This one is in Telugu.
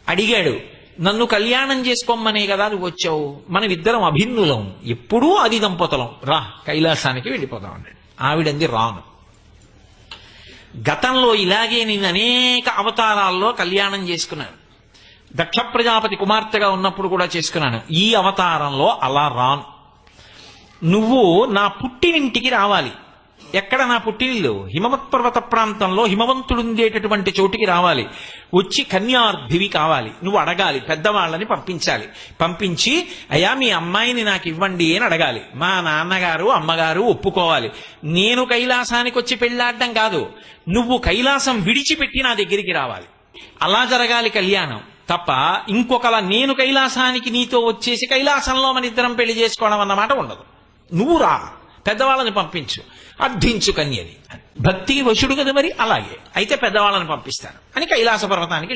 అడిగాడు, నన్ను కళ్యాణం చేసుకోమనే కదా నువ్వు వచ్చావు, మనమిద్దరం అభిన్నులం, ఎప్పుడూ అది దంపతులం, రా కైలాసానికి వెళ్ళిపోదాం అన్నాడు. ఆవిడంది రాను. గతంలో ఇలాగే నేను అనేక అవతారాల్లో కళ్యాణం చేసుకున్నాను. దక్ష ప్రజాపతి కుమార్తెగా ఉన్నప్పుడు కూడా చేసుకున్నాను. ఈ అవతారంలో అలా రాను. నువ్వు నా పుట్టినింటికి రావాలి. ఎక్కడ నా పుట్టినిల్లు? హిమవత్ పర్వత ప్రాంతంలో హిమవంతుడుండేటటువంటి చోటికి రావాలి. వచ్చి కన్యార్ధివి కావాలి. నువ్వు అడగాలి, పెద్దవాళ్ళని పంపించాలి. పంపించి అయ్యా మీ అమ్మాయిని నాకు ఇవ్వండి అని అడగాలి. మా నాన్నగారు అమ్మగారు ఒప్పుకోవాలి. నేను కైలాసానికి వచ్చి పెళ్లాడడం కాదు, నువ్వు కైలాసం విడిచిపెట్టి నా దగ్గరికి రావాలి. అలా జరగాలి కళ్యాణం తప్ప ఇంకొకలా నేను కైలాసానికి నీతో వచ్చేసి కైలాసంలో మన ఇద్దరం పెళ్లి చేసుకోవడం అన్నమాట ఉండదు. నువ్వు రా, పెద్దవాళ్ళని పంపించు, అర్థించు కన్యని. భక్తికి వశుడు కదా మరి, అలాగే అయితే పెద్దవాళ్ళని పంపిస్తాను అని కైలాస పర్వతానికి